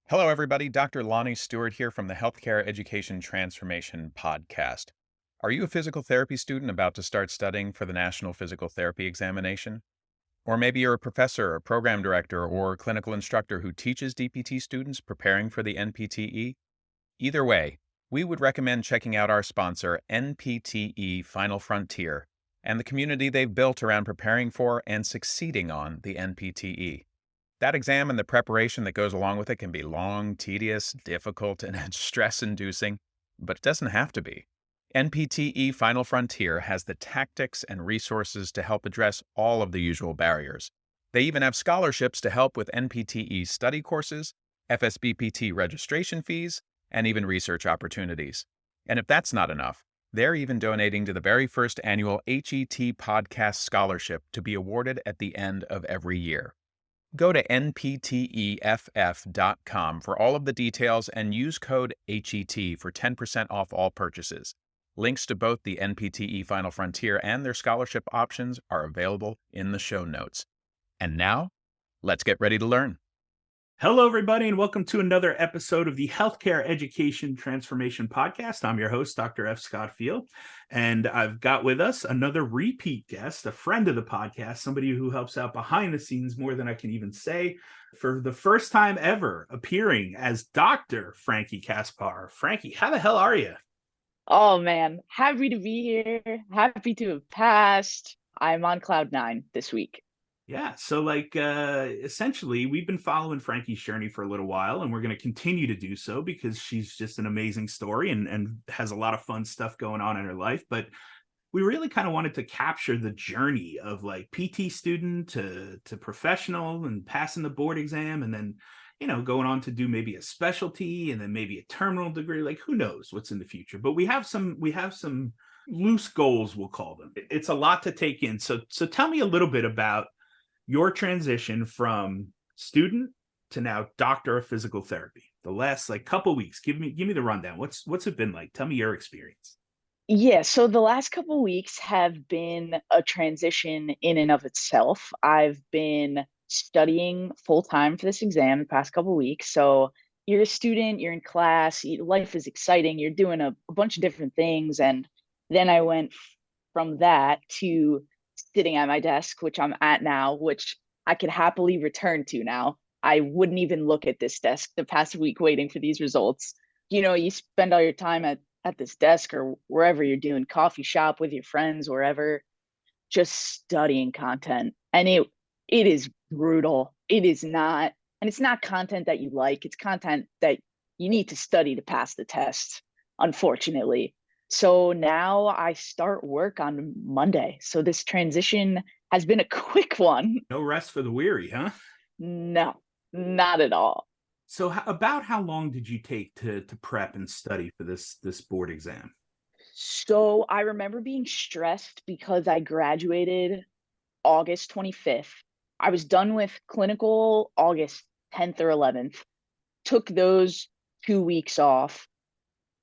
Hello, everybody. Dr. Lonnie Stewart here from the Healthcare Education Transformation Podcast. Are you a physical therapy student about to start studying for the National Physical Therapy Examination? Or maybe you're a professor, a program director, or clinical instructor who teaches DPT students preparing for the NPTE? Either way, we would recommend checking out our sponsor, NPTE Final Frontier, and the community they've built around preparing for and succeeding on the NPTE. That exam and the preparation that goes along with it can be long, tedious, difficult, and stress-inducing, but it doesn't have to be. NPTE Final Frontier has the tactics and resources to help address all of the usual barriers. They even have scholarships to help with NPTE study courses, FSBPT registration fees, and even research opportunities. And if that's not enough, they're even donating to the very first annual HET Podcast Scholarship to be awarded at the end of every year. Go to npteff.com for all of the details and use code HET for 10% off all purchases. Links to both the NPTE Final Frontier and their scholarship options are available in the show notes. And now, let's get ready to learn. Hello, everybody, and welcome to another episode of the Healthcare Education Transformation Podcast. I'm your host, Dr. F. Scott Field, and I've got with us another repeat guest, a friend of the podcast, somebody who helps out behind the scenes more than I can even say, for the first time ever appearing as Dr. Franki Kaspar. Frankie, how the hell are you? Oh man, happy to be here. Happy to have passed. I'm on cloud nine this week. Yeah, so essentially, we've been following Frankie's journey for a little while, and we're going to continue to do so because she's just an amazing story and has a lot of fun stuff going on in her life. But we really kind of wanted to capture the journey of like PT student to professional and passing the board exam, and then going on to do maybe a specialty and then maybe a terminal degree. Like who knows what's in the future? But we have some loose goals, we'll call them. It's a lot to take in. So tell me a little bit about your transition from student to now doctor of physical therapy. The last couple weeks, give me the rundown. What's it been like? Tell me your experience. Yeah, so the last couple weeks have been a transition in and of itself. I've been studying full time for this exam the past couple weeks. So you're a student, you're in class, life is exciting, you're doing a bunch of different things. And then I went from that to sitting at my desk, which I'm at now, which I could happily return to now. I wouldn't even look at this desk the past week waiting for these results. You spend all your time at this desk or wherever you're doing coffee shop with your friends, wherever, just studying content. And it is brutal. It is not, and it's not content that you like. It's content that you need to study to pass the test, unfortunately. So now I start work on Monday. So this transition has been a quick one. No rest for the weary, huh? No, not at all. So about how long did you take to prep and study for this board exam? So I remember being stressed because I graduated August 25th. I was done with clinical August 10th or 11th, took those 2 weeks off,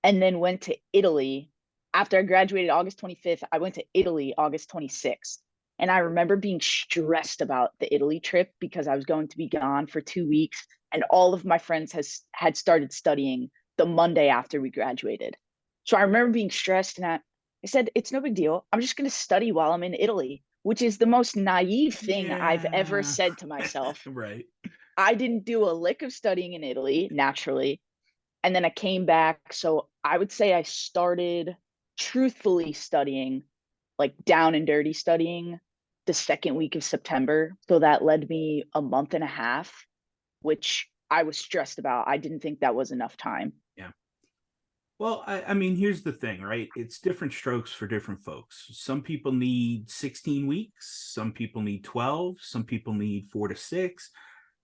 and then went to Italy. After I graduated August 25th, I went to Italy August 26th. And I remember being stressed about the Italy trip because I was going to be gone for 2 weeks. And all of my friends had started studying the Monday after we graduated. So I remember being stressed and I said, it's no big deal. I'm just going to study while I'm in Italy, which is the most naive thing I've ever Yeah. said to myself. Right. I didn't do a lick of studying in Italy, naturally. And then I came back. So I would say I started truthfully studying, like down and dirty studying, the second week of September. So that led me a month and a half, which I was stressed about. I didn't think that was enough time. Yeah. Well, I mean, here's the thing, right? It's different strokes for different folks. Some people need 16 weeks, some people need 12, some people need 4 to 6.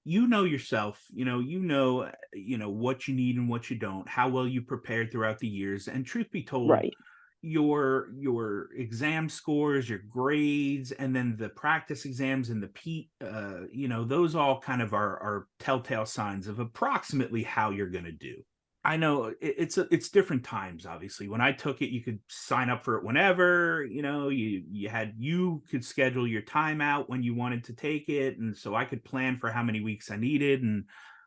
You know yourself, what you need and what you don't, how well you prepared throughout the years. And truth be told, Right. your exam scores, your grades, and then the practice exams and the Pete, those all kind of are telltale signs of approximately how you're going to do. I know it's different times. Obviously, when I took it, you could sign up for it whenever. You could schedule your time out when you wanted to take it, and so I could plan for how many weeks I needed. And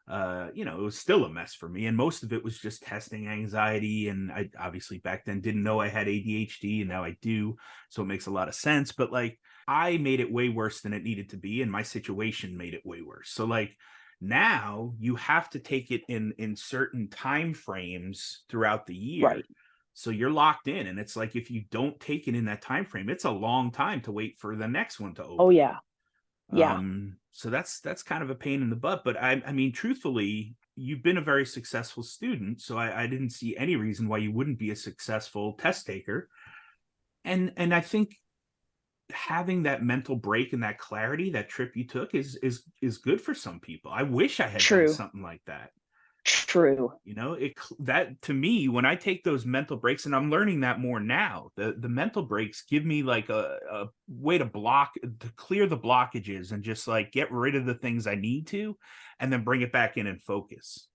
It was still a mess for me. And most of it was just testing anxiety. And I obviously back then didn't know I had ADHD, and now I do. So it makes a lot of sense. But like, I made it way worse than it needed to be. And my situation made it way worse. So like, now you have to take it in certain time frames throughout the year. Right. So you're locked in. And it's like, if you don't take it in that time frame, it's a long time to wait for the next one to Oh open up. yeah. Yeah. So that's kind of a pain in the butt. But I mean, truthfully, you've been a very successful student, so I didn't see any reason why you wouldn't be a successful test taker. And I think having that mental break and that clarity, that trip you took, is good for some people. I wish I had done True. something like that. True. That to me, when I take those mental breaks, and I'm learning that more now, the mental breaks give me like a way to clear the blockages and just like get rid of the things I need to, and then bring it back in and focus.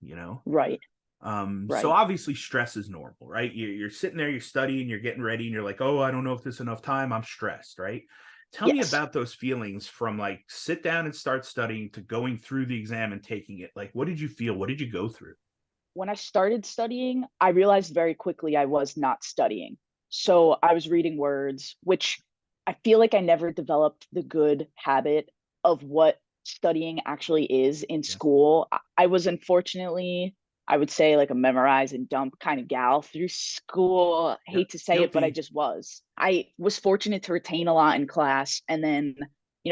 Right. So Right. obviously stress is normal, right? You're sitting there, you're studying, you're getting ready, and you're like, oh, I don't know if there's enough time, I'm stressed, right? Tell me Yes. about those feelings from like sit down and start studying to going through the exam and taking it. Like, what did you feel? What did you go through? When I started studying, I realized very quickly I was not studying. So I was reading words, which I feel like I never developed the good habit of what studying actually is in Yeah. school. I was unfortunately, I would say, like a memorize and dump kind of gal through school. I Yep. hate to say it, but I Guilty. just was. I was fortunate to retain a lot in class. And then,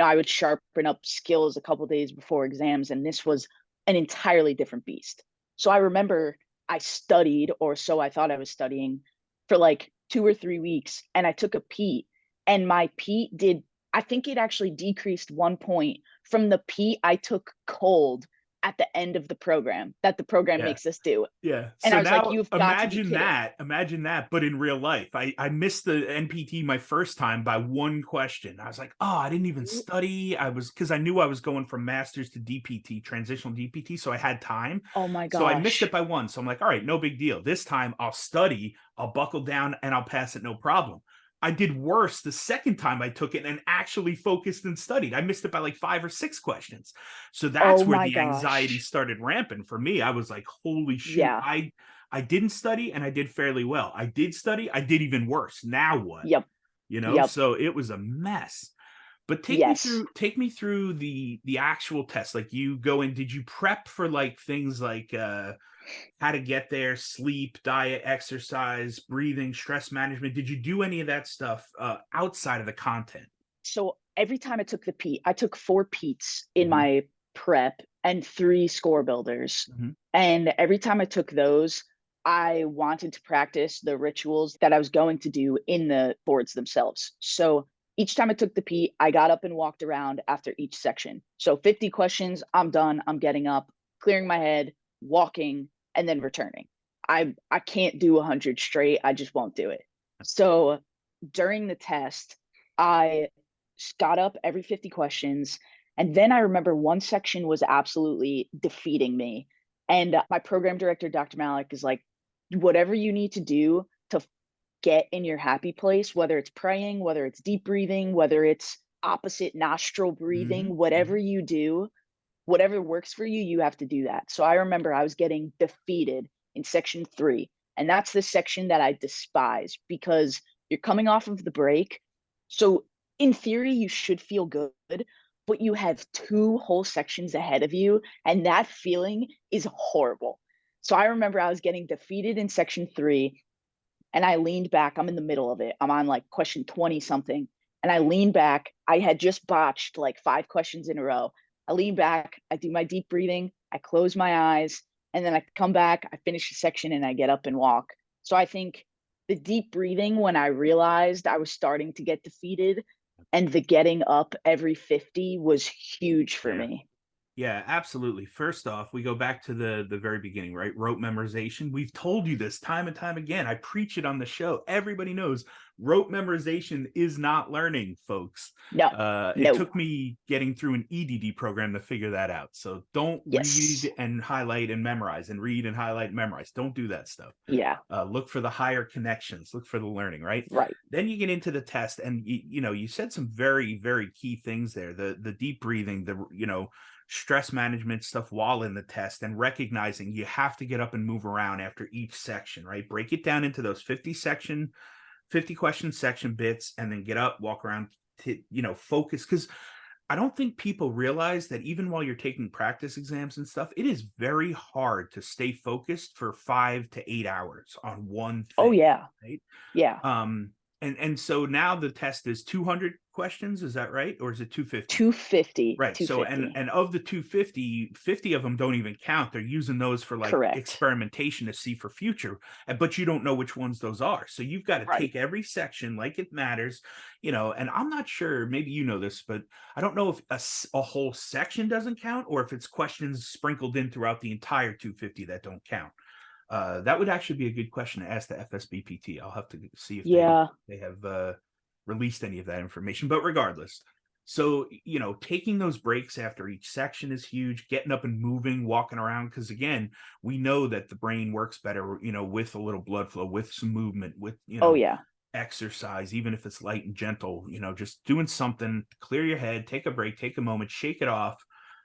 I would sharpen up skills a couple days before exams. And this was an entirely different beast. So I remember I studied, or so I thought I was studying, for like 2 or 3 weeks, and I took a Pete, and my Pete did. I think it actually decreased 1 point from the Pete I took cold at the end of the program that the program Yeah. makes us do. Yeah. And So I was like, now "You've got to be kidding!" imagine that, but in real life. I missed the NPT my first time by one question. I was like, oh, I didn't even study. Because I knew I was going from master's to DPT, transitional DPT. So I had time. Oh my So I missed it gosh! by one. So I'm like, all right, no big deal. This time I'll study, I'll buckle down, and I'll pass it no problem. I did worse the second time I took it and actually focused and studied. I missed it by like 5 or 6 questions. So Oh that's where my the anxiety gosh! started rampant for me. I was like, holy shoot. Yeah. I didn't study and I did fairly well. I did study, I did even worse. Now what? Yep. Yep. So it was a mess. But Yes. take me through the actual test. Like you go in, did you prep for like things like how to get there, sleep, diet, exercise, breathing, stress management? Did you do any of that stuff outside of the content? So every time I took the Pete, I took 4 Petes in Hmm. my prep and 3 score builders. Hmm. And every time I took those, I wanted to practice the rituals that I was going to do in the boards themselves. So each time I took the Pete, I got up and walked around after each section. So 50 questions, I'm done. I'm getting up, clearing my head, walking, and then returning. I can't do 100 straight. I just won't do it. So during the test, I got up every 50 questions. And then I remember one section was absolutely defeating me. And my program director, Dr. Malik, is like, whatever you need to do to get in your happy place, whether it's praying, whether it's deep breathing, whether it's opposite nostril Hmm. breathing, whatever Hmm. you do, whatever works for you, you have to do that. So I remember I was getting defeated in section 3. And that's the section that I despise because you're coming off of the break. So in theory, you should feel good, but you have 2 whole sections ahead of you. And that feeling is horrible. So I remember I was getting defeated in section 3, and I leaned back. I'm in the middle of it. I'm on like question 20 something. And I lean back. I had just botched like 5 questions in a row. I lean back. I do my deep breathing. I close my eyes. And then I come back. I finish the section and I get up and walk. So I think the deep breathing, when I realized I was starting to get defeated, and the getting up every 50 was huge for Yeah. me. Yeah, absolutely. First off, we go back to the very beginning, right? Rote memorization. We've told you this time and time again. I preach it on the show. Everybody knows rote memorization is not learning, folks. No, It no. took me getting through an EDD program to figure that out. So don't Yes. read and highlight and memorize and read and highlight and memorize. Don't do that stuff. Yeah. Look for the higher connections. Look for the learning, right? Right. Then you get into the test, and you said some very very key things there. The deep breathing, the stress management stuff while in the test, and recognizing you have to get up and move around after each section, right? Break it down into those 50 question section bits, and then get up, walk around, to, focus. Because I don't think people realize that even while you're taking practice exams and stuff, it is very hard to stay focused for 5 to 8 hours on one Oh thing, yeah. right? Yeah. And so now the test is 200 questions, is that right? Or is it 250? 250. Right. So, and 250. and of the 250, 50 of them don't even count. They're using those for like Correct. experimentation to see for future, but you don't know which ones those are. So you've got to Right. take every section like it matters, and I'm not sure, maybe you know this, but I don't know if a whole section doesn't count or if it's questions sprinkled in throughout the entire 250 that don't count. That would actually be a good question to ask the FSBPT. I'll have to see if Yeah. they have released any of that information. But regardless, so taking those breaks after each section is huge. Getting up and moving, walking around, because again, we know that the brain works better, with a little blood flow, with some movement, with Oh yeah. exercise, even if it's light and gentle. Just doing something, clear your head, take a break, take a moment, shake it off.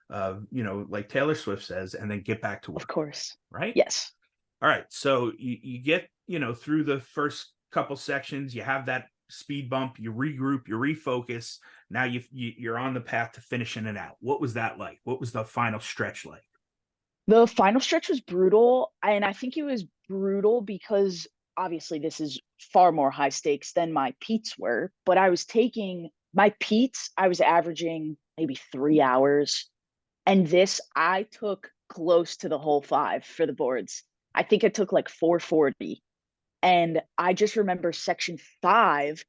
Like Taylor Swift says, and then get back to Of work. course. Right. Yes. All right. So you get, through the first couple sections, you have that speed bump, you regroup, you refocus. Now you're on the path to finishing it out. What was that like? What was the final stretch like? The final stretch was brutal, and I think it was brutal because obviously this is far more high stakes than my Pete's were, but I was taking my Pete's, I was averaging maybe 3 hours, and this I took close to the whole five for the boards. I think I took like 440. And I just remember section five.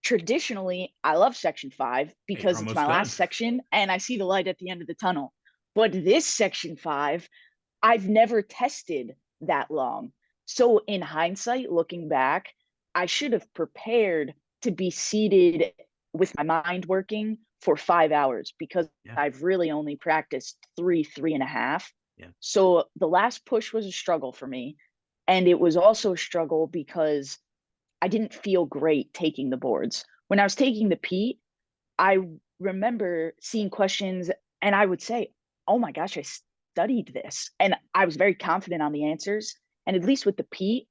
Traditionally, I love section five Hey, you're because it's almost my done. last section and I see the light at the end of the tunnel. But this section five, I've never tested that long. So, in hindsight, looking back, I should have prepared to be seated with my mind working for 5 hours because Yeah. I've really only practiced three and a half. Yeah. So, the last push was a struggle for me. And it was also a struggle because I didn't feel great taking the boards. When I was taking the Pete, I remember seeing questions and I would say, "Oh my gosh, I studied this." And I was very confident on the answers. And at least with the Pete,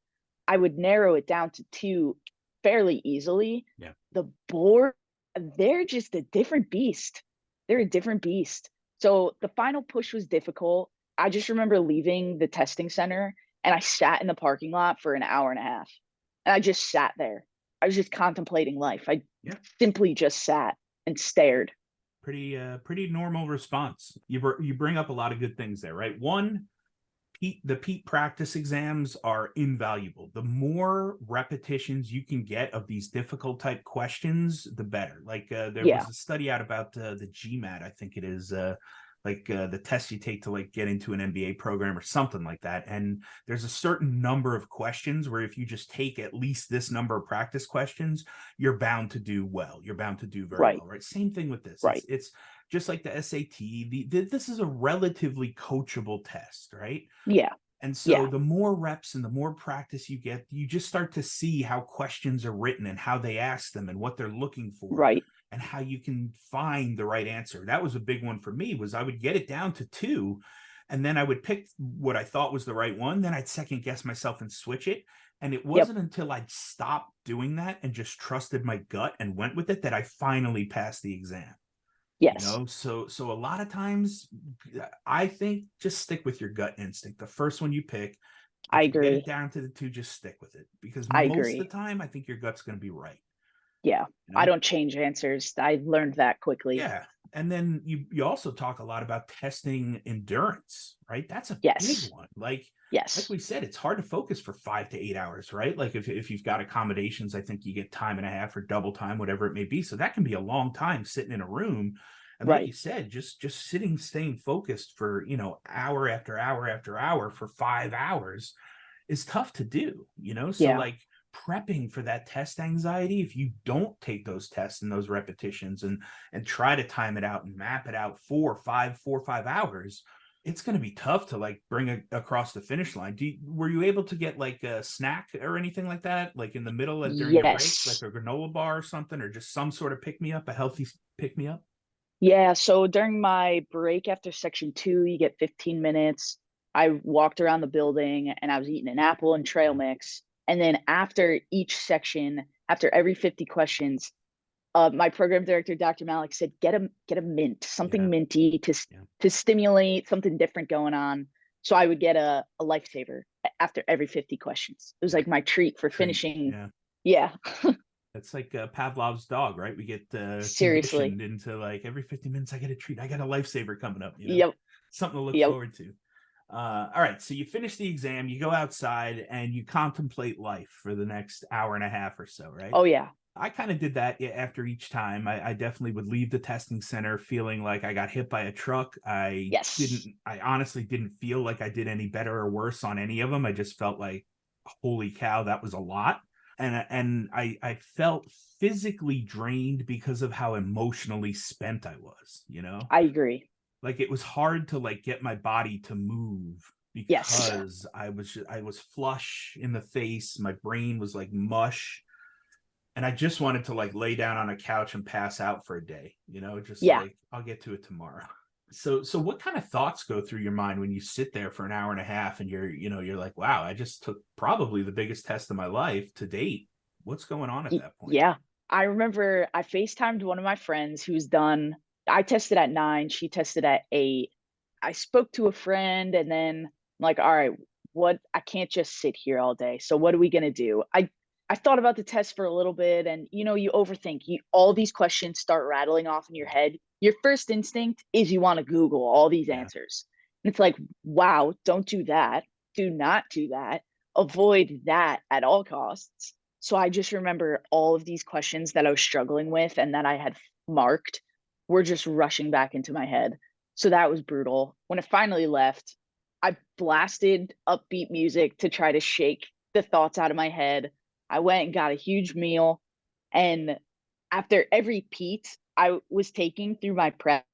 I would narrow it down to two fairly easily. Yeah. The board, they're just a different beast. They're a different beast. So the final push was difficult. I just remember leaving the testing center and I sat in the parking lot for an hour and a half. And I just sat there. I was just contemplating life. I Yeah. simply just sat and stared. Pretty normal response. You bring up a lot of good things there, right? One, the Pete practice exams are invaluable. The more repetitions you can get of these difficult type questions, the better. Like there Yeah. was a study out about the GMAT, I think it is, the test you take to like get into an MBA program or something like that. And there's a certain number of questions where if you just take at least this number of practice questions, you're bound to do well. You're bound to do very Right. well, right? Same thing with this. Right. It's just like the SAT. This is a relatively coachable test, right? Yeah. And so Yeah. the more reps and the more practice you get, you just start to see how questions are written and how they ask them and what they're looking for Right. and how you can find the right answer. That was a big one for me. Was I would get it down to two and then I would pick what I thought was the right one. Then I'd second guess myself and switch it. And it Yep. wasn't until I'd stopped doing that and just trusted my gut and went with it that I finally passed the exam. Yes. So a lot of times I think just stick with your gut instinct. The first one you pick, I if you get it agree. down to the two, just stick with it because I most of the agree. time I think your gut's going to be right. Yeah. You I know? don't change answers. I learned that quickly. Yeah. And then you also talk a lot about testing endurance, right? That's a big Yes. one. Like Yes. we said, it's hard to focus for 5 to 8 hours, right? Like if you've got accommodations, I think you get time and a half or double time, whatever it may be. So that can be a long time sitting in a room. And like you Right. said, just sitting, staying focused for, hour after hour after hour for 5 hours is tough to do. So Yeah. like prepping for that test anxiety, if you don't take those tests and those repetitions and try to time it out and map it out 4 or 5 hours, it's going to be tough to like bring it across the finish line. Were you able to get like a snack or anything like that, like in the middle during your break, like Yes. a granola bar or something, or just some sort of pick me up, a healthy pick me up? Yeah, so during my break after section 2, you get 15 minutes. I walked around the building and I was eating an apple and trail Yeah. mix. And then after each section, after every 50 questions, my program director, Dr. Malik, said, get a mint, Yeah. something minty Yeah. to stimulate something different going on. So I would get a lifesaver after every 50 questions. It was Yeah. like my treat for Treat. finishing. Yeah. Yeah, It's like Pavlov's dog, right? We get seriously. conditioned into like every 50 minutes, I get a treat. I got a lifesaver coming up, Yep, something to look yep. forward to. All right. So you finish the exam, you go outside and you contemplate life for the next hour and a half or so, right? Oh yeah. I kind of did that after each time. I definitely would leave the testing center feeling like I got hit by a truck. Yes. I honestly didn't feel like I did any better or worse on any of them. I just felt like, holy cow, that was a lot. And I felt physically drained because of how emotionally spent I was. I agree. Like it was hard to like get my body to move Yes. because I was flush in the face. My brain was like mush and I just wanted to like lay down on a couch and pass out for a day, just Yeah. like I'll get to it tomorrow. So what kind of thoughts go through your mind when you sit there for an hour and a half and you're like, wow, I just took probably the biggest test of my life to date. What's going on at that point? Yeah. I remember I FaceTimed one of my friends who's done, I tested at 9, she tested at 8. I spoke to a friend and then I'm like, all right, what I can't just sit here all day. So what are we gonna do? I thought about the test for a little bit and you overthink. All these questions start rattling off in your head. Your first instinct is you want to Google all these Yeah. answers. And it's like, wow, don't do that. Do not do that. Avoid that at all costs. So I just remember all of these questions that I was struggling with and that I had marked were just rushing back into my head. So that was brutal. When it finally left, I blasted upbeat music to try to shake the thoughts out of my head. I went and got a huge meal. And after every Pete I was taking through my prep,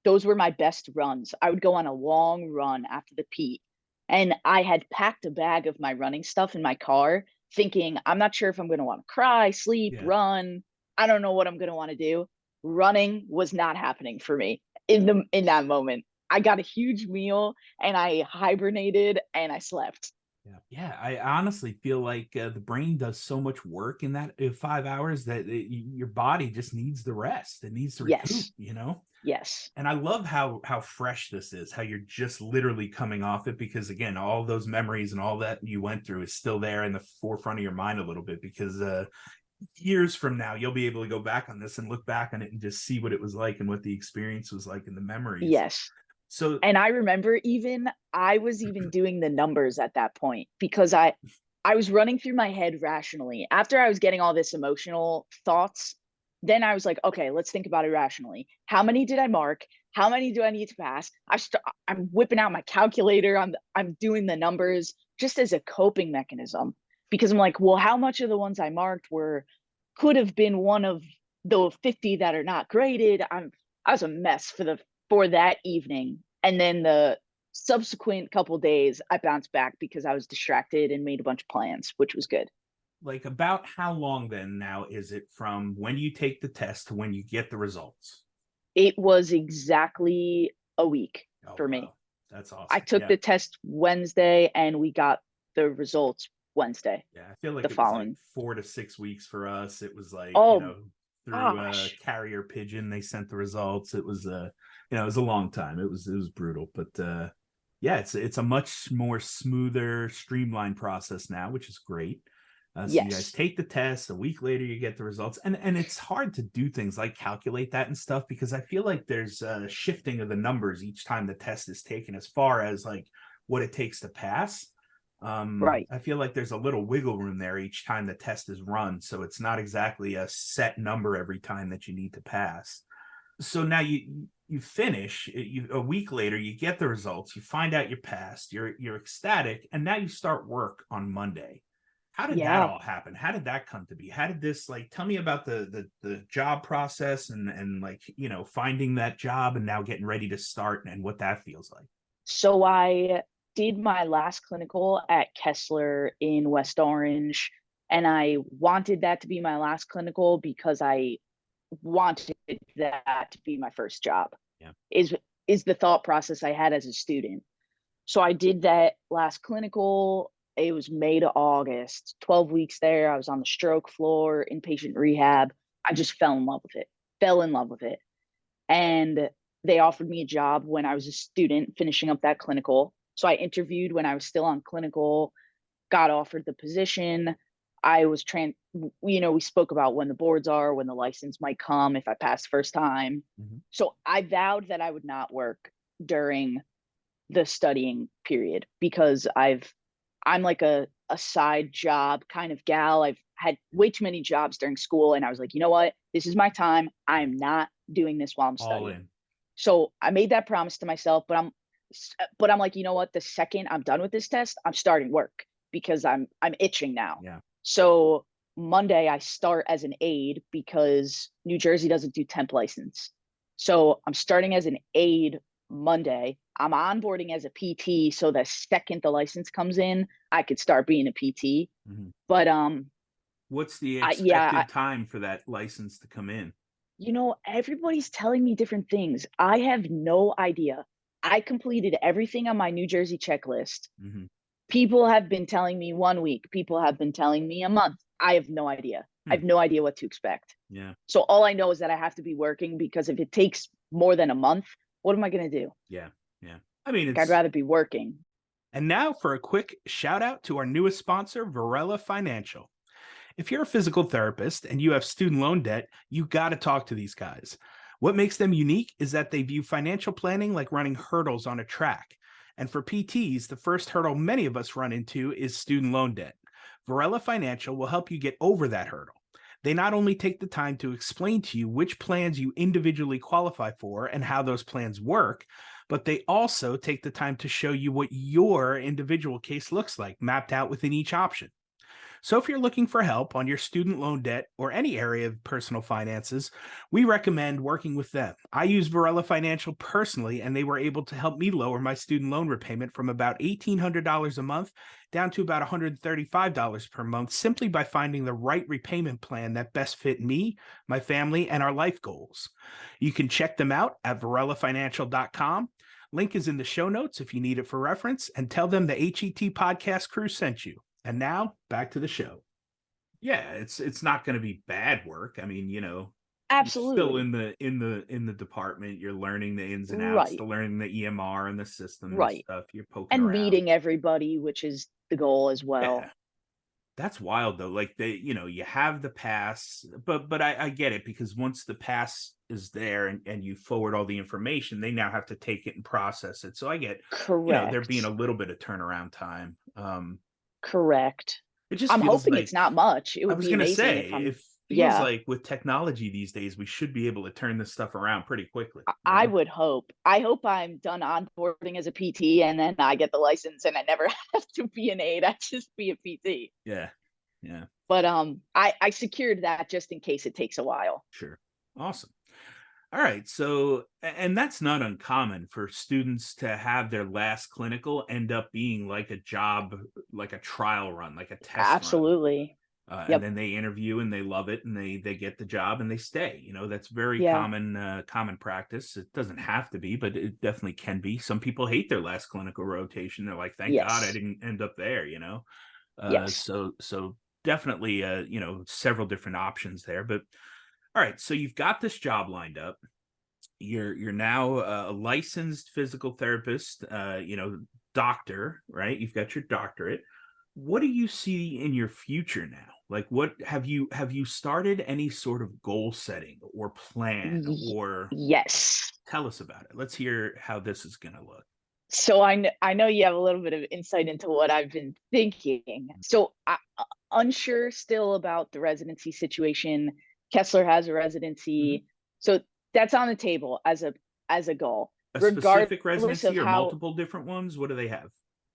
those were my best runs. I would go on a long run after the Pete. And I had packed a bag of my running stuff in my car, thinking, I'm not sure if I'm going to want to cry, sleep, Yeah. run. I don't know what I'm going to want to do. Running was not happening for me in that moment. I got a huge meal and I hibernated and I slept. Yeah. Yeah. I honestly feel like the brain does so much work in that 5 hours that your body just needs the rest. It needs to recoup, Yes. Yes. And I love how fresh this is, how you're just literally coming off it because again, all those memories and all that you went through is still there in the forefront of your mind a little bit because years from now you'll be able to go back on this and look back on it and just see what it was like and what the experience was like in the memories. Yes. So And I remember I was even doing the numbers at that point because I was running through my head rationally. After I was getting all this emotional thoughts, then I was like, okay, let's think about it rationally. How many did I mark? How many do I need to pass? I'm whipping out my calculator. I'm doing the numbers just as a coping mechanism because I'm like, well, how much of the ones I marked were could have been one of the 50 that are not graded? I was a mess for that evening. And then the subsequent couple days, I bounced back because I was distracted and made a bunch of plans, which was good. like about how long then now is it from when you take the test to when you get the results? It was exactly a week Oh for me. wow. That's I awesome. took Yeah. the test Wednesday and we got the results Wednesday, Yeah, I feel like the it was like following. 4 to 6 weeks for us. It was like, Oh through a gosh. carrier pigeon, they sent the results. It was it was a long time. It was brutal, but yeah, it's a much more smoother, streamlined process now, which is great. So you guys Yes. take the test. A week later, you get the results, and it's hard to do things like calculate that and stuff because I feel like there's a shifting of the numbers each time the test is taken, as far as like what it takes to pass. Right. I feel like there's a little wiggle room there each time the test is run, so it's not exactly a set number every time that you need to pass. So now you finish, a week later you get the results, you find out you passed, you're ecstatic, and now you start work on Monday. How did that Yeah. all happen? How did that come to be? How did this, like, tell me about the job process and like, finding that job and now getting ready to start and what that feels like. So I did my last clinical at Kessler in West Orange, and I wanted that to be my last clinical because I wanted that to be my first job. Yeah. Is the thought process I had as a student. So I did that last clinical. It was May to August, 12 weeks there. I was on the stroke floor, inpatient rehab. I just fell in love with it. Fell in love with it. And they offered me a job when I was a student finishing up that clinical. So I interviewed when I was still on clinical, got offered the position. I was we spoke about when the boards are, when the license might come if I passed first time. Mm-hmm. So I vowed that I would not work during the studying period because I'm like a side job kind of gal. I've had way too many jobs during school, and I was like, you know what? This is my time. I'm not doing this while I'm All studying. in. So I made that promise to myself, but I'm like, you know what? The second I'm done with this test, I'm starting work because I'm itching now. Yeah. So Monday I start as an aide because New Jersey doesn't do temp license. So I'm starting as an aide Monday. I'm onboarding as a PT, so the second the license comes in, I could start being a PT. Mm-hmm. But what's the yeah, expected time for that license to come in? everybody's telling me different things. I have no idea. I completed everything on my New Jersey checklist. Mm-hmm. People have been telling me 1 week. People have been telling me a month. I have no idea. I have no idea what to expect. Yeah. So all I know is that I have to be working because if it takes more than a month, what am I going to do? Yeah. Yeah. I mean, I'd rather be working. And now for a quick shout out to our newest sponsor, Varela Financial. If you're a physical therapist and you have student loan debt, you got to talk to these guys. What makes them unique is that they view financial planning like running hurdles on a track. And for PTs, the first hurdle many of us run into is student loan debt. Varela Financial will help you get over that hurdle. They not only take the time to explain to you which plans you individually qualify for and how those plans work, but they also take the time to show you what your individual case looks like, mapped out within each option. So if you're looking for help on your student loan debt or any area of personal finances, we recommend working with them. I use Varela Financial personally, and they were able to help me lower my student loan repayment from about $1,800 a month down to about $135 per month simply by finding the right repayment plan that best fit me, my family, and our life goals. You can check them out at varelafinancial.com. Link is in the show notes if you need it for reference, and tell them the HET podcast crew sent you. And now back to the show. Yeah, it's not going to be bad work. I mean, Absolutely. you're still in the department. You're learning the ins and outs, Right. to learning the EMR and the system Right. and stuff. You're poking And around. meeting everybody, which is the goal as well. Yeah. That's wild though. Like you have the pass, but I get it because once the pass is there and you forward all the information, they now have to take it and process it. So I get, Correct. there being a little bit of turnaround time. Correct. It just I'm feels hoping like, it's not much. It I would was be going to amazing say, if I'm. it feels Yeah, like with technology these days, we should be able to turn this stuff around pretty quickly. I would hope. I hope I'm done onboarding as a PT and then I get the license and I never have to be an aide. I just be a PT. Yeah. Yeah. But I secured that just in case it takes a while. Sure. Awesome. All right. So, and that's not uncommon for students to have their last clinical end up being like a job, like a trial run, like a test run. Absolutely. And Yep. then they interview and they love it and they get the job and they stay. That's very Yeah. common practice. It doesn't have to be, but it definitely can be. Some people hate their last clinical rotation. They're like, thank God I Yes. didn't end up there, Yes. So definitely several different options there. But all right, so you've got this job lined up. You're now a licensed physical therapist, doctor, right? You've got your doctorate. What do you see in your future now? Like, what have you started any sort of goal setting or plan, or Yes. tell us about it? Let's hear how this is going to look. So I know you have a little bit of insight into what I've been thinking. So unsure still about the residency situation. Kessler has a residency, so that's on the table as a goal. A Regardless specific residency of or how multiple different ones? What do they have?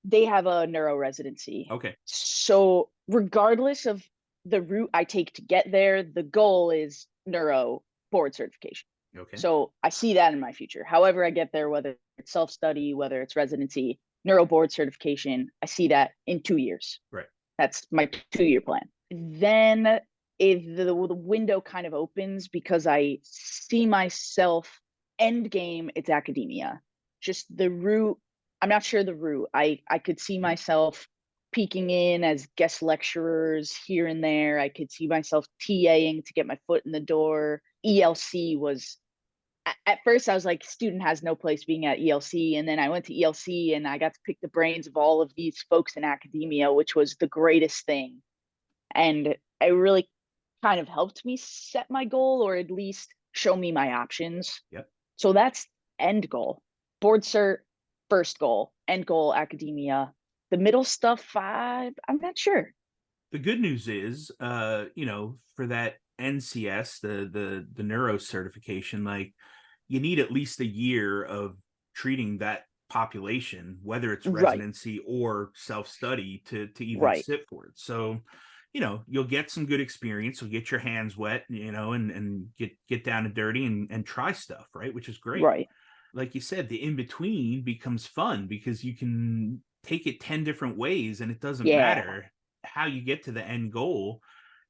they have a neuro residency. Okay. So regardless of the route I take to get there, the goal is neuro board certification. Okay. So I see that in my future. However I get there, whether it's self-study, whether it's residency, neuro board certification, I see that in 2 years. Right. That's my 2-year plan. Then the window kind of opens because I see myself end game, it's academia. Just the route, I'm not sure the route. I could see Yeah. myself peeking in as guest lecturers here and there. I could see myself TAing to get my foot in the door. ELC was at first I was like, student has no place being at ELC. And then I went to ELC and I got to pick the brains of all of these folks in academia, which was the greatest thing. And it really kind of helped me set my goal or at least show me my options. Yep. So that's end goal. Board cert, first goal, end goal, academia. The middle stuff, I'm not sure. The good news is, for that NCS, the neuro certification, like you need at least a year of treating that population, whether it's Right, residency or self-study to even right, sit for it. So, you'll get some good experience, you'll get your hands wet, and get down and dirty and try stuff, right? Which is great. right. Like you said, the in between becomes fun because you can take it 10 different ways and it doesn't Yeah, matter how you get to the end goal.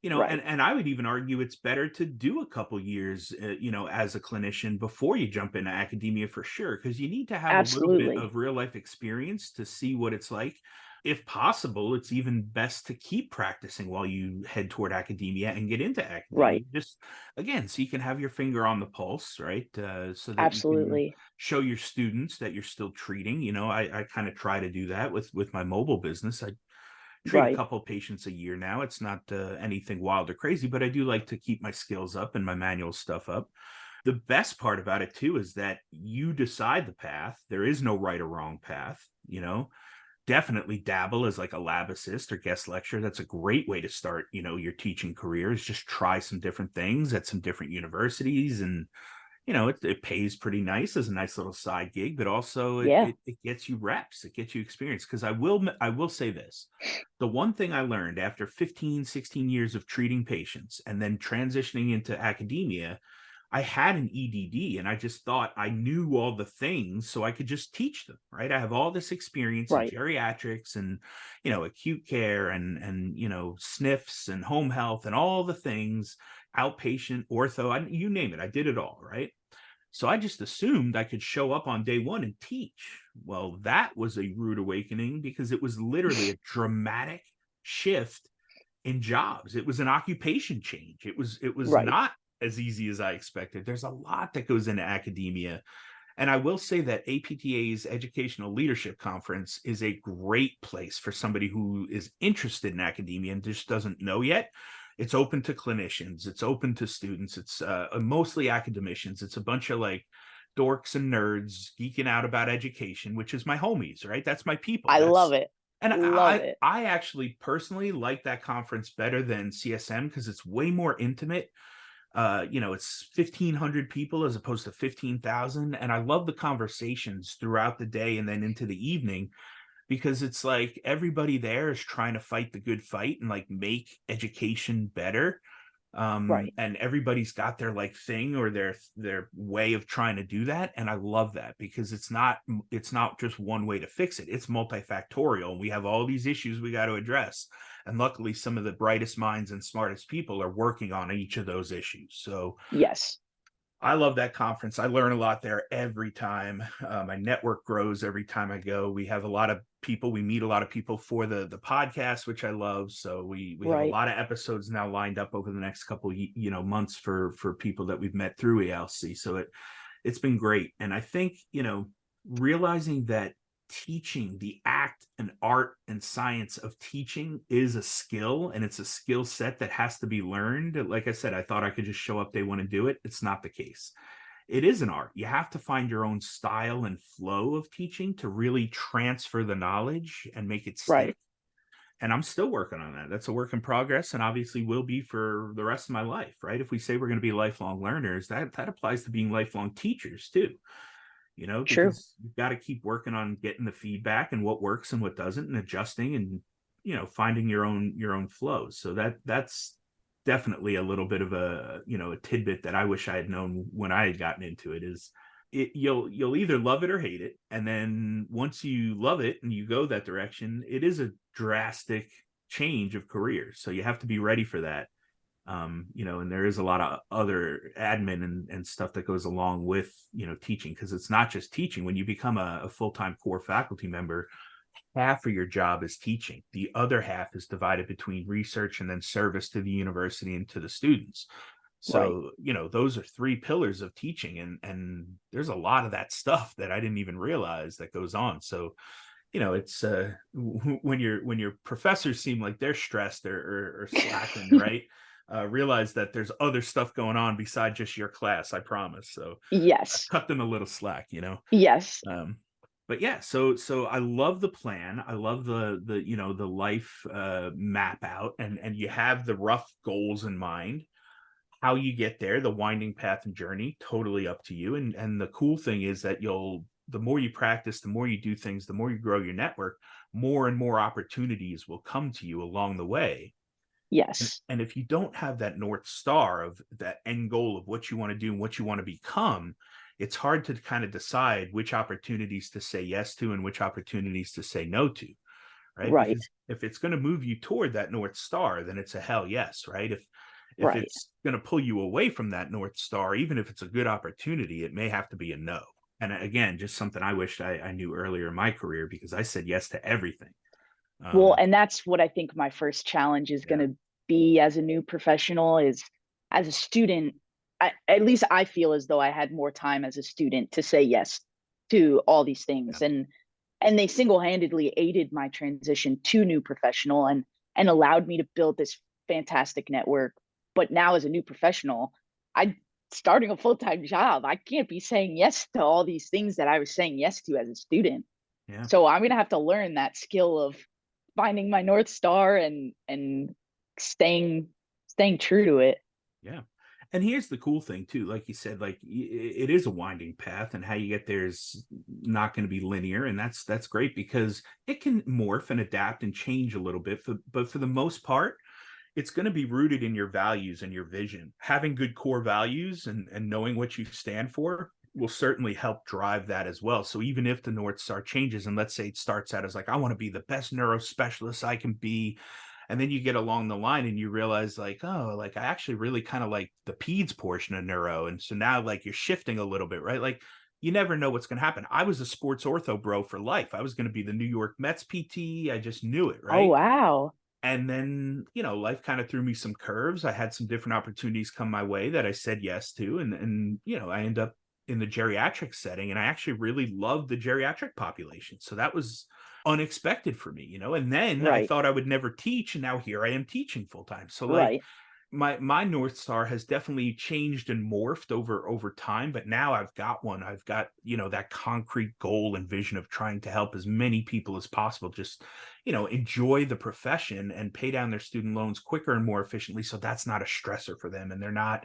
right. And I would even argue it's better to do a couple years, as a clinician before you jump into academia for sure, because you need to have a little bit Absolutely. of real life experience to see what it's like. If possible, it's even best to keep practicing while you head toward academia and get into academia. Right. Just again, so you can have your finger on the pulse, right? So that you can Absolutely. show your students that you're still treating. I kind of try to do that with my mobile business. I treat a Right. couple of patients a year now. It's not anything wild or crazy, but I do like to keep my skills up and my manual stuff up. The best part about it too is that you decide the path. There is no right or wrong path. Definitely dabble as like a lab assist or guest lecturer. That's a great way to start, your teaching career, is just try some different things at some different universities. And it pays pretty nice as a nice little side gig, but also it, Yeah. it, it gets you reps, it gets you experience. Because I will say this: the one thing I learned after 15, 16 years of treating patients and then transitioning into academia, I had an EDD and I just thought I knew all the things so I could just teach them, right? I have all this experience in Right. geriatrics and, acute care and, sniffs and home health and all the things, outpatient, ortho, you name it. I did it all, right? So I just assumed I could show up on day one and teach. Well, that was a rude awakening because it was literally a dramatic shift in jobs. It was an occupation change. It was Right. not as easy as I expected. There's a lot that goes into academia. And I will say that APTA's Educational Leadership Conference is a great place for somebody who is interested in academia and just doesn't know yet. It's open to clinicians, it's open to students, it's mostly academicians. It's a bunch of like dorks and nerds geeking out about education, which is my homies, right? That's my people. I love That's it. and Love I it. I actually personally like that conference better than CSM because it's way more intimate. It's 1,500 people as opposed to 15,000, and I love the conversations throughout the day and then into the evening because it's like everybody there is trying to fight the good fight and like make education better. Right. And everybody's got their like thing or their way of trying to do that, and I love that because it's not just one way to fix it. It's multifactorial. We have all these issues we got to address, and luckily some of the brightest minds and smartest people are working on each of those issues. So Yes. I love that conference. I learn a lot there every time. My network grows every time I go. We have a lot of people. We meet a lot of people for the podcast, which I love. So we have a Right. lot of episodes now lined up over the next couple months for people that we've met through ALC. So it's been great. And I think realizing that teaching, the act and art and science of teaching, is a skill, and it's a skill set that has to be learned. Like I said, I thought I could just show up day one and do it. It's not the case. It is an art. You have to find your own style and flow of teaching to really transfer the knowledge and make it Right. stick. And I'm still working on that. That's a work in progress, and obviously will be for the rest of my life, right? If we say we're going to be lifelong learners, that applies to being lifelong teachers too, True. because you've got to keep working on getting the feedback and what works and what doesn't, and adjusting and finding your own flows. So that's definitely a little bit of a tidbit that I wish I had known when I had gotten into it. Is you'll either love it or hate it, and then once you love it and you go that direction, it is a drastic change of career, so you have to be ready for that. And there is a lot of other admin and stuff that goes along with, teaching, because it's not just teaching. When you become a full-time core faculty member, half of your job is teaching. The other half is divided between research and then service to the university and to the students. Right. So, those are three pillars of teaching, and there's a lot of that stuff that I didn't even realize that goes on. So, it's when your professors seem like they're stressed or slacking, right? Realize that there's other stuff going on beside just your class, I promise. So Yes. cut them a little slack. Yes. Um, but yeah, so I love the plan. I love the life map out, and you have the rough goals in mind. How you get there, the winding path and journey, totally up to you. And the cool thing is that the more you practice, the more you do things, the more you grow your network, more and more opportunities will come to you along the way. And, Yes. and if you don't have that North Star of that end goal of what you want to do and what you want to become, it's hard to kind of decide which opportunities to say yes to and which opportunities to say no to, right? Right. Because if it's going to move you toward that North Star, then it's a hell yes, right? If Right. it's going to pull you away from that North Star, even if it's a good opportunity, it may have to be a no. And again, just something I wished I knew earlier in my career, because I said yes to everything. Well, Um, and that's what I think my first challenge is going yeah, to be as a new professional is as a student. At least I feel as though I had more time as a student to say yes to all these yeah, things, and they single-handedly aided my transition to new professional and allowed me to build this fantastic network. But now as a new professional, I starting a full-time job, I can't be saying yes to all these things that I was saying yes to as a student. yeah. So I'm gonna have to learn that skill of finding my North Star and staying true to it. Yeah. And here's the cool thing too, like you said, like it is a winding path, and how you get there is not going to be linear, and that's great because it can morph and adapt and change a little bit. But for the most part, it's going to be rooted in your values and your vision. Having good core values and knowing what you stand for will certainly help drive that as well. So even if the North Star changes, and let's say it starts out as like, I want to be the best neuro specialist I can be, and then you get along the line and you realize like, oh, like I actually really kind of like the peds portion of neuro, and so now like you're shifting a little bit, right? Like you never know what's going to happen. I was a sports ortho bro for life. I was going to be the New York Mets PT. I just knew it, Oh right? wow. And then, life kind of threw me some curves. I had some different opportunities come my way that I said yes to. And I end up in the geriatric setting, and I actually really loved the geriatric population. So that was unexpected for me. And then I Right. thought I would never teach. And now here I am teaching full time. So like Right. my North Star has definitely changed and morphed over time, but now I've got one. I've got, that concrete goal and vision of trying to help as many people as possible just, enjoy the profession and pay down their student loans quicker and more efficiently. So that's not a stressor for them, and they're not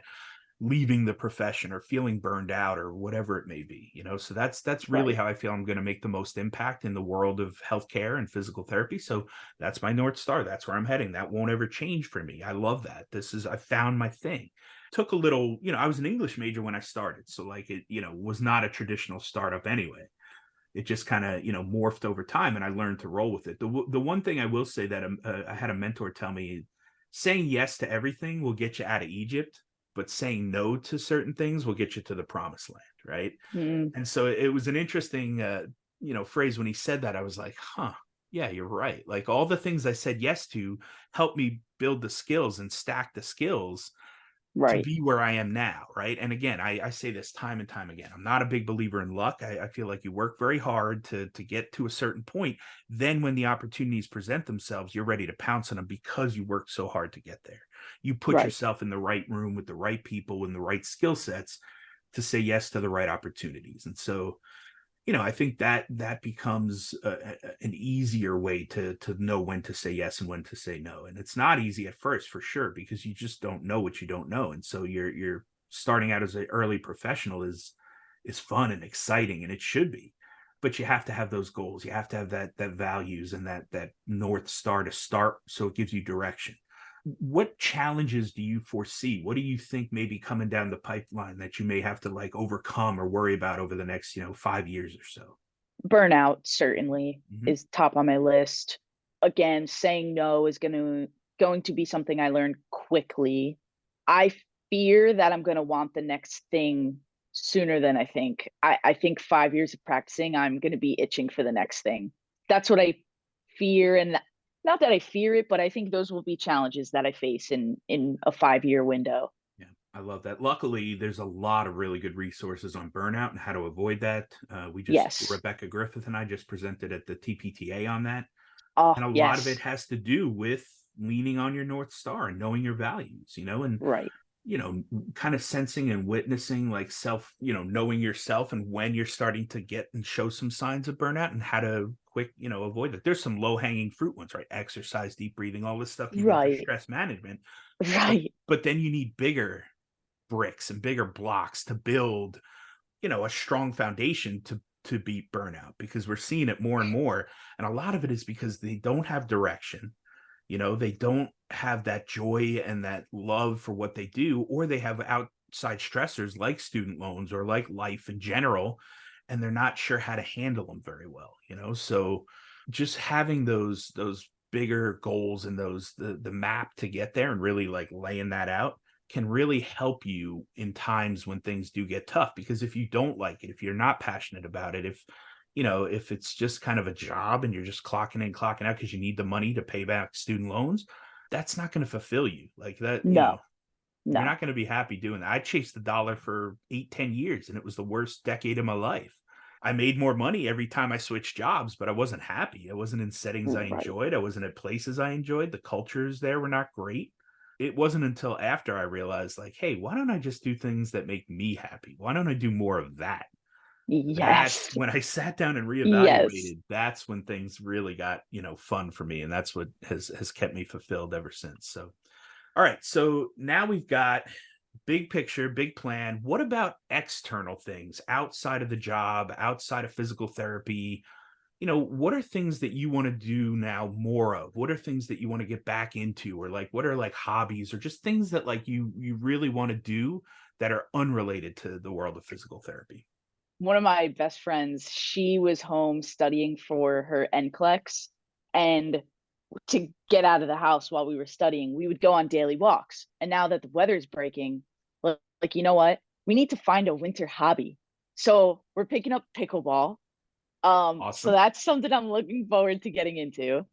leaving the profession or feeling burned out or whatever it may be. So that's really Right. how I feel I'm going to make the most impact in the world of healthcare and physical therapy. So that's my North Star. That's where I'm heading. That won't ever change for me. I love that. I found my thing. Took a little, I was an English major when I started, so like it was not a traditional startup anyway. It just kind of morphed over time, and I learned to roll with it. The one thing I will say that I had a mentor tell me: saying yes to everything will get you out of Egypt, but saying no to certain things will get you to the promised land, right? Mm, And so it was an interesting phrase when he said that. I was like, huh, yeah, you're right. Like all the things I said yes to helped me build the skills and stack the skills to right. be where I am now, right? And again, I say this time and time again. I'm not a big believer in luck. I feel like you work very hard to get to a certain point. Then when the opportunities present themselves, you're ready to pounce on them because you worked so hard to get there. You put Right. yourself in the right room with the right people and the right skill sets to say yes to the right opportunities. And so I think that becomes an easier way to know when to say yes and when to say no. And it's not easy at first, for sure, because you just don't know what you don't know. And so you're starting out as an early professional is fun and exciting, and it should be. But you have to have those goals. You have to have that values and that North Star to start, so it gives you direction. What challenges do you foresee? What do you think may be coming down the pipeline that you may have to like overcome or worry about over the next, 5 years or so? Burnout certainly Hmm. is top on my list. Again, saying no is going to be something I learned quickly. I fear that I'm going to want the next thing sooner than I think. I think 5 years of practicing, I'm going to be itching for the next thing. That's what I fear. And not that I fear it, but I think those will be challenges that I face in a 5 year window. Yeah, I love that. Luckily, there's a lot of really good resources on burnout and how to avoid that. Yes. Rebecca Griffith and I just presented at the TPTA on that. Oh, And a lot of it yes. has to do with leaning on your North Star and knowing your values, and Right. kind of sensing and witnessing like knowing yourself and when you're starting to get and show some signs of burnout and how to quick, avoid it. There's some low hanging fruit ones, right? Exercise, deep breathing, all this stuff you do for Right. stress management. But, Right. but then you need bigger bricks and bigger blocks to build, a strong foundation to beat burnout, because we're seeing it more and more. And a lot of it is because they don't have direction. They don't have that joy and that love for what they do, or they have outside stressors like student loans or like life in general, and they're not sure how to handle them very well, So just having those bigger goals and the map to get there and really like laying that out can really help you in times when things do get tough. Because if you don't like it, if you're not passionate about it, if it's just kind of a job and you're just clocking in, clocking out because you need the money to pay back student loans, that's not going to fulfill you like that. No, You're no. not going to be happy doing that. I chased the dollar for 8, 10 years, and it was the worst decade of my life. I made more money every time I switched jobs, but I wasn't happy. I wasn't in settings I Right. enjoyed. I wasn't at places I enjoyed. The cultures there were not great. It wasn't until after I realized, like, hey, why don't I just do things that make me happy? Why don't I do more of that? That's Yes. when I sat down and Yes. reevaluated. That's when things really got, fun for me. And that's what has kept me fulfilled ever since. So, all right. So now we've got big picture, big plan. What about external things outside of the job, outside of physical therapy? What are things that you want to do now more of? What are things that you want to get back into? Or like, what are like hobbies or just things that like you really want to do that are unrelated to the world of physical therapy? One of my best friends, she was home studying for her NCLEX, and to get out of the house while we were studying, we would go on daily walks. And now that the weather's breaking, like, you know what? We need to find a winter hobby. So we're picking up pickleball. So Awesome. that's something I'm looking forward to getting into.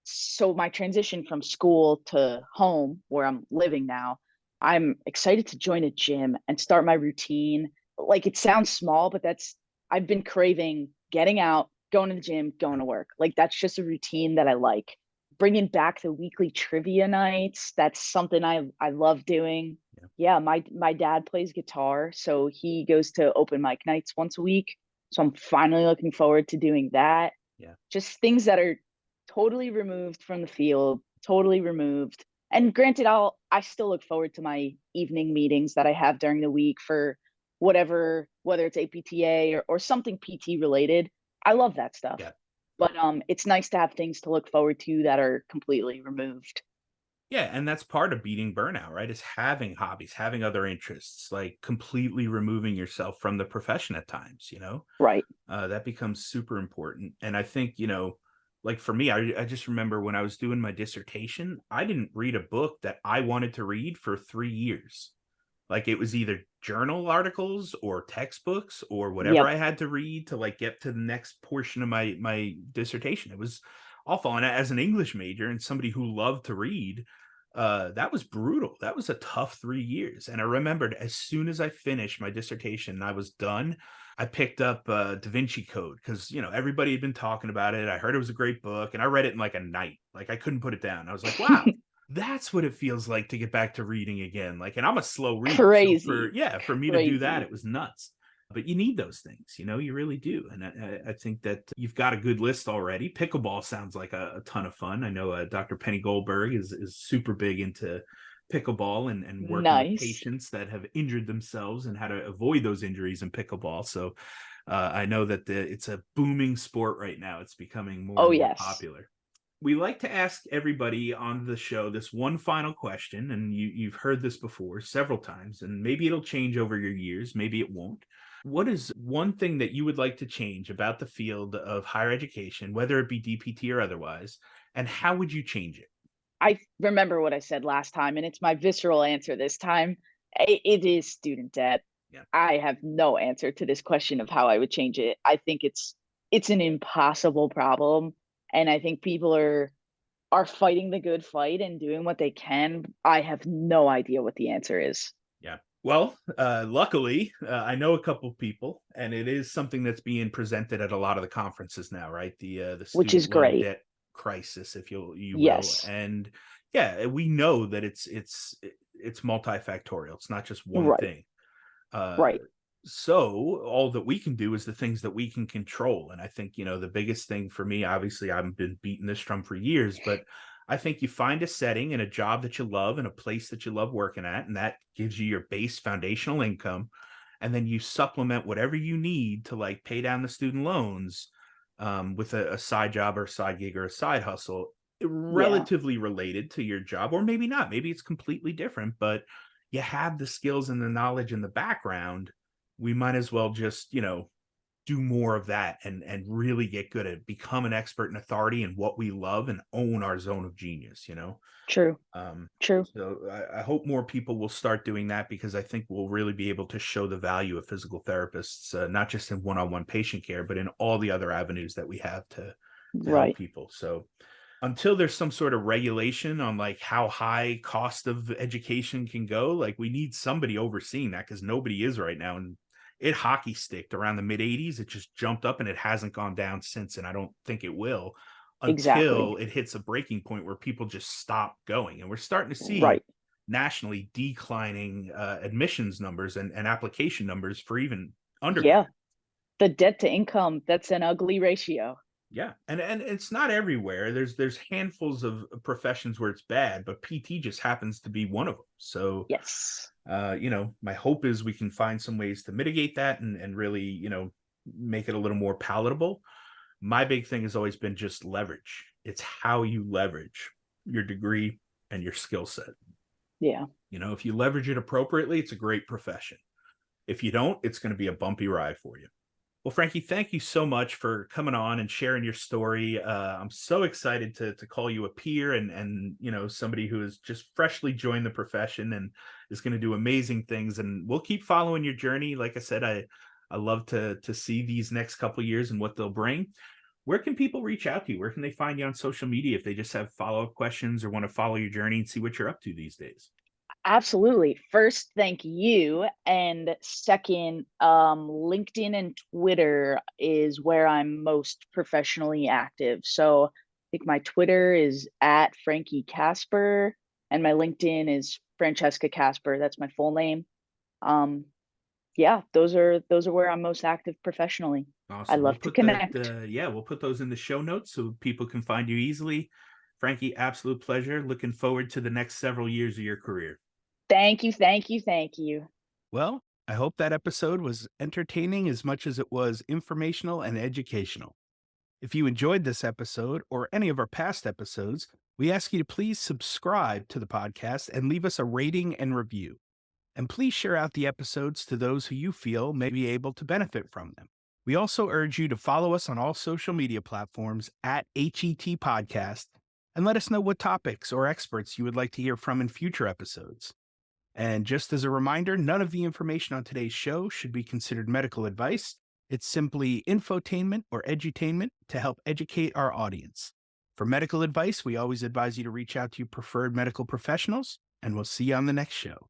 So my transition from school to home, where I'm living now, I'm excited to join a gym and start my routine. Like, it sounds small, but I've been craving getting out, going to the gym, going Yeah. to work. Like, that's just a routine that I like. Bringing back the weekly trivia nights, that's something I love doing. Yeah. Yeah, my dad plays guitar, so he goes to open mic nights once a week. So I'm finally looking forward to doing that. Yeah. Just things that are totally removed from the field, totally removed. And granted, I still look forward to my evening meetings that I have during the week for whatever, whether it's APTA or something PT related. I love that stuff. Yeah. But it's nice to have things to look forward to that are completely removed. Yeah, and that's part of beating burnout, right? Is having hobbies, having other interests, like completely removing yourself from the profession at times, Right. that becomes super important. And I think, like for me, I just remember when I was doing my dissertation, I didn't read a book that I wanted to read for 3 years. Like it was either journal articles or textbooks or whatever Yep. I had to read to like get to the next portion of my dissertation. It was awful. And as an English major and somebody who loved to read, that was brutal. That was a tough 3 years. And I remembered as soon as I finished my dissertation and I was done, I picked up Da Vinci Code because everybody had been talking about it. I heard it was a great book, and I read it in like a night. Like I couldn't put it down. I was like, wow, that's what it feels like to get back to reading again. Like, and I'm a slow reader. So Crazy. for me to do that, Crazy. it was nuts. But you need those things, you really do. And I think that you've got a good list already. Pickleball sounds like a ton of fun. I know Dr. Penny Goldberg is super big into pickleball and working with Nice. patients that have injured themselves and how to avoid those injuries in pickleball. So I know that it's a booming sport right now. It's becoming more Oh, and more yes. popular. We like to ask everybody on the show this one final question, and you've heard this before several times, and maybe it'll change over your years, maybe it won't. What is one thing that you would like to change about the field of higher education, whether it be DPT or otherwise, and how would you change it? I remember what I said last time, and it's my visceral answer this time. It is student debt. Yeah. I have no answer to this question of how I would change it. I think it's an impossible problem, and I think people are fighting the good fight and doing what they can. I have no idea what the answer is, Yeah. Well, luckily, I know a couple people, and it is something that's being presented at a lot of the conferences now, right? The which student is loan great. debt crisis, if you will, Yes. and yeah, we know that it's multifactorial. It's not just one Right. thing. Uh, Right. so all that we can do is the things that we can control. And I think, the biggest thing for me, obviously, I've been beating this drum for years, but I think you find a setting and a job that you love and a place that you love working at, and that gives you your base foundational income. And then you supplement whatever you need to like pay down the student loans with a side job or a side gig or a side hustle Yeah. relatively related to your job, or maybe not. Maybe it's completely different, but you have the skills and the knowledge in the background. We might as well just, do more of that and really get good at become an expert and authority in what we love and own our zone of genius. True. Um, True. so I hope more people will start doing that because I think we'll really be able to show the value of physical therapists, not just in one-on-one patient care, but in all the other avenues that we have to help Right. people. So until there's some sort of regulation on like how high cost of education can go, like we need somebody overseeing that because nobody is right now. And it hockey sticked around the mid 80s. It just jumped up and it hasn't gone down since. And I don't think it will Exactly. until it hits a breaking point where people just stop going. And we're starting to see Right. nationally declining admissions numbers and application numbers for even Yeah. undergrad. The debt to income, that's an ugly ratio. Yeah, and it's not everywhere. There's handfuls of professions where it's bad, but PT just happens to be one of them. So, Yes. my hope is we can find some ways to mitigate that and really, make it a little more palatable. My big thing has always been just leverage. It's how you leverage your degree and your skill set. Yeah. If you leverage it appropriately, it's a great profession. If you don't, it's going to be a bumpy ride for you. Well, Frankie, thank you so much for coming on and sharing your story. I'm so excited to call you a peer and somebody who has just freshly joined the profession and is going to do amazing things. And we'll keep following your journey. Like I said, I love to see these next couple of years and what they'll bring. Where can people reach out to you? Where can they find you on social media if they just have follow-up questions or want to follow your journey and see what you're up to these days? Absolutely. First, thank you. And second, LinkedIn and Twitter is where I'm most professionally active. So I think my Twitter is at Franki Kaspar, and my LinkedIn is Francesca Kaspar. That's my full name. Um, yeah, those are where I'm most active professionally. I Awesome. We'll love to put that, connect. we'll put those in the show notes so people can find you easily. Frankie, absolute pleasure. Looking forward to the next several years of your career. Thank you, thank you, thank you. Well, I hope that episode was entertaining as much as it was informational and educational. If you enjoyed this episode or any of our past episodes, we ask you to please subscribe to the podcast and leave us a rating and review. And please share out the episodes to those who you feel may be able to benefit from them. We also urge you to follow us on all social media platforms at HET Podcast and let us know what topics or experts you would like to hear from in future episodes. And just as a reminder, none of the information on today's show should be considered medical advice. It's simply infotainment or edutainment to help educate our audience. For medical advice, we always advise you to reach out to your preferred medical professionals, and we'll see you on the next show.